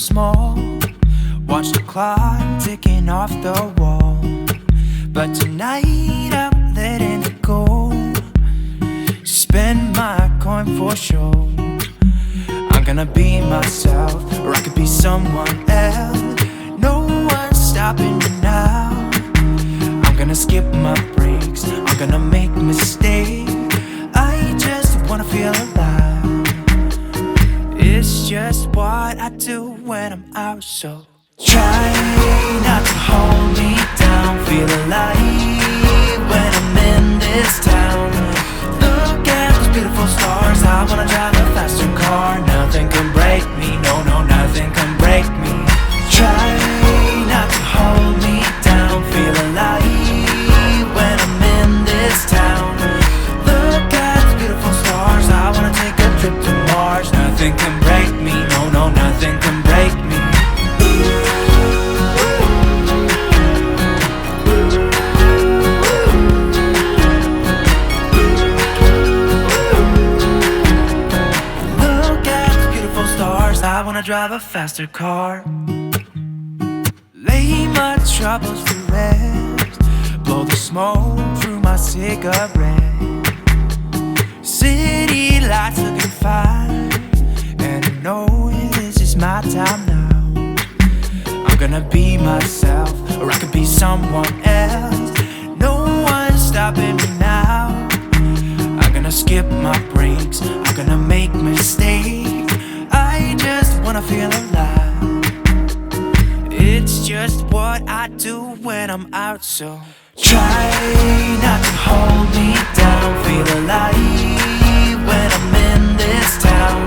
small. Watch the clock ticking off the wall. But tonight I'm letting it go. Spend my coin for sure. I'm gonna be myself, or I could be someone else. No one's stopping me now. I'm gonna skip my breaks, I'm gonna make mistakes. I just wanna feel alive. It's just what I do when I'm out, so try not to hold me down. Feel alive when I'm in this town. Look at those beautiful stars. I wanna drive a faster car. Nothing can break me, no, no, nothing can break me. Try not to hold me down. Feel alive when I'm in this town. Look at those beautiful stars. I wanna take a trip to Mars. Nothing can break me, no, no, nothing can break me. I wanna drive a faster car. Lay my troubles to rest. Blow the smoke through my cigarette. City lights looking fine, and I know this is my time now. I'm gonna be myself, or I could be someone else. No one's stopping me now. I'm gonna skip my breaks, I'm gonna make mistakes. I just wanna feel alive. It's just what I do when I'm out, so try not to hold me down. Feel alive when I'm in this town.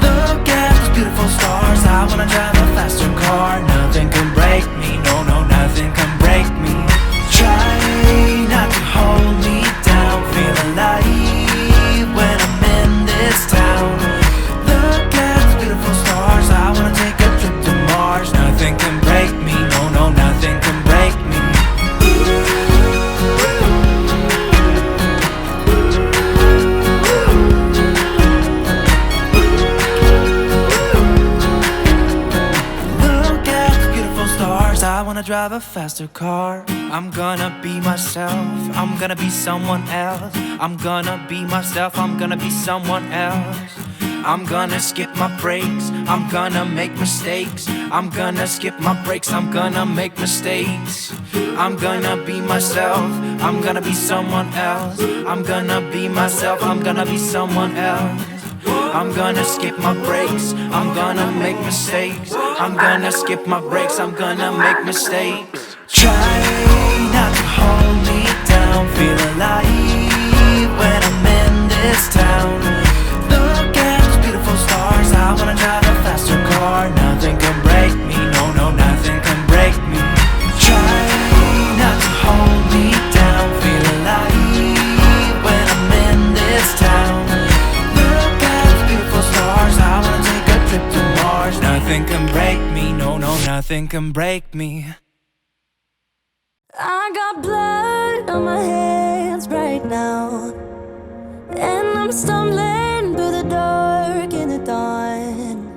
Look at those beautiful stars. I wanna drive a faster car. Nothing can break me, no, no, nothing can break me. Try not to hold me down. Feel alive when I'm in this town. I wanna take a trip to Mars. Nothing can break me, no, no, nothing can break me. Look at the beautiful stars. I wanna drive a faster car. I'm gonna be myself, I'm gonna be someone else. I'm gonna be myself, I'm gonna be someone else. I'm gonna skip my breaks, I'm gonna make mistakes. I'm gonna skip my breaks, I'm gonna make mistakes. I'm gonna be myself, I'm gonna be someone else. I'm gonna be myself, I'm gonna be someone else. I'm gonna skip my breaks, I'm gonna make mistakes. I'm gonna skip my breaks, I'm gonna make mistakes. Try not to hold me down. Feel alive when I'm in this town. Look at those beautiful stars. I wanna drive a faster car. Nothing can break me, no, no, nothing can break me. Try not to hold me down. Feel alive when I'm in this town. Look at those beautiful stars. I wanna take a trip to Mars. Nothing can break me, no, no, nothing can break me. I got blood on my hands right now, and I'm stumbling through the dark in the dawn.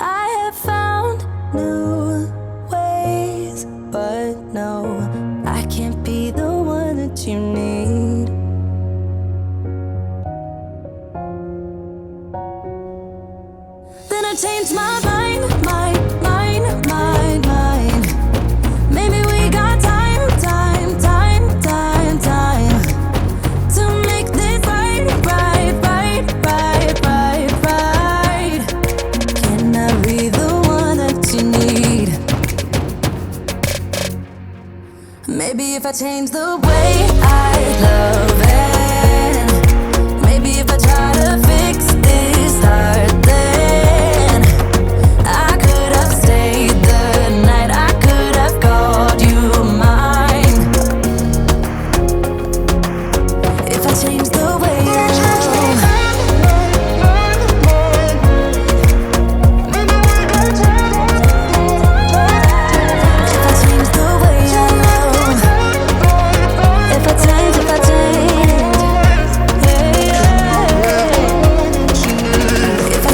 I have found new ways, but no, I can't be the one that you need. Then I changed my mind. Maybe we got time to make this right. Can I be the one that you need? Maybe if I change the way I love it, maybe if I try to fix this heart, then I could have stayed the night. I could have called you mine. If I change the way I love. If I change the way I love. If I change, if I change. If I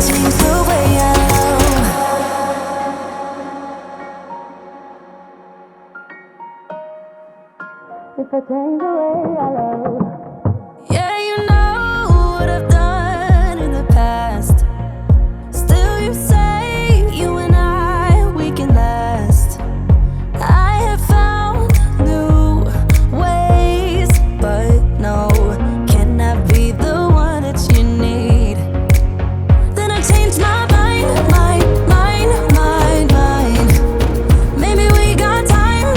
if I change the way I love. Yeah, you know what I've done in the past. Still you say you and I, we can last. I have found new ways, but no, can I be the one that you need? Then I changed my mind. Maybe we got time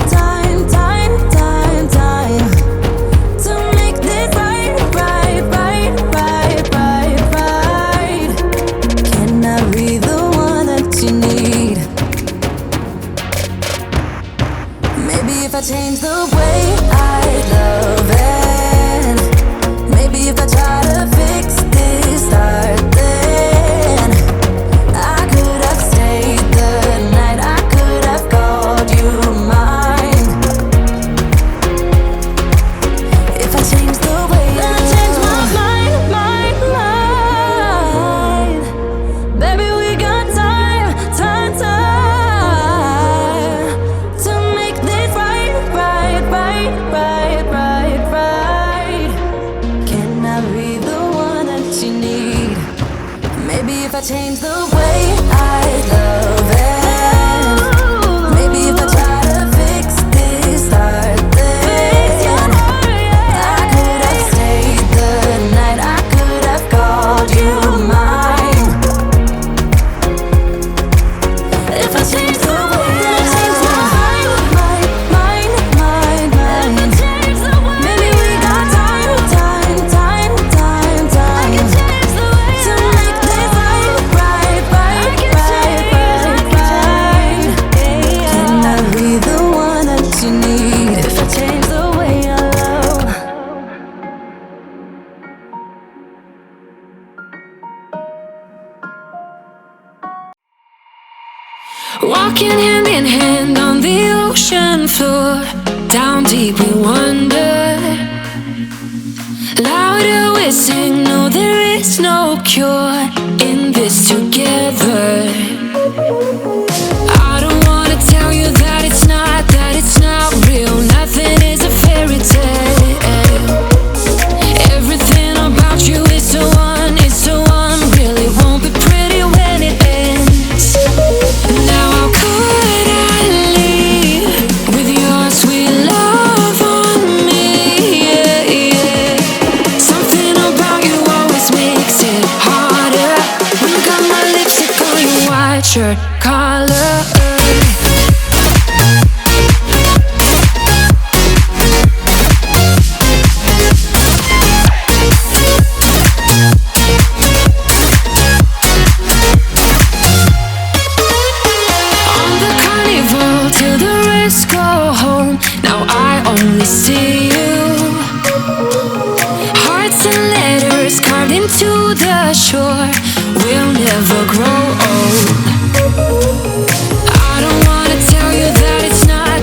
to make this right. Can I be the one that you need? Maybe if I change the way I love it, maybe if I try to fix this heart, then I could have stayed the night, I could have called you mine. If I change the way then I change my mind. Baby, we got time to make this right. Can I be the one that you need? Maybe if I change the way I love it, maybe if I try to fix this heart, then I could have stayed the night, I could have called you mine. If I change the way then I change my mind. Maybe we got time to make this right. Can I be the one that you need? If I change the way I love. Walking hand in hand on the ocean floor, down deep we wander. Louder we sing, no there is no cure in this together. I don't wanna tell you that it's not real. Nothing is a fairy tale. Everything about you is so unreal. It won't be pretty when it ends. Now how could I leave with your sweet love on me? Yeah. Something about you always makes it harder. When you got my lipstick on your white shirt collar. On the carnival till the rest go home. Now I only see you. Hearts and letters carved into the shore. We'll never grow old. I don't wanna tell you that it's not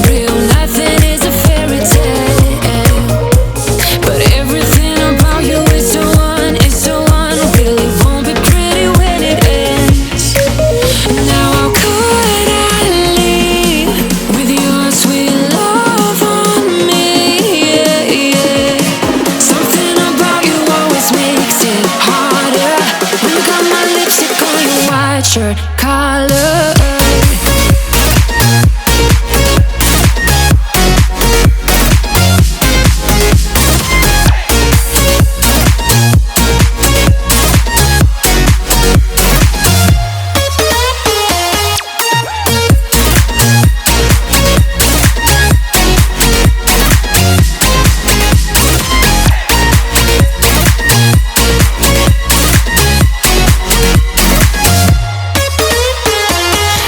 real. Nothing is a fairy tale. But everything about you is so unreal. It won't be pretty when it ends. Now how could I leave with your sweet love on me? Yeah. Something about you always makes it harder. When you got my lipstick on your white shirt collar.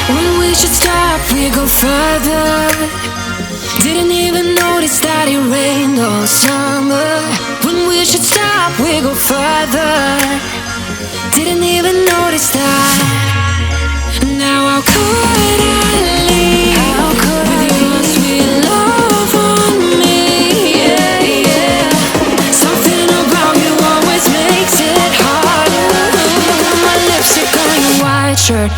When we should stop, we go further. Didn't even notice that it rained all summer. When we should stop, we go further. Didn't even notice that. Now how could I leave with your sweet love on me? Yeah. Something about you always makes it harder. My lipstick on your white shirt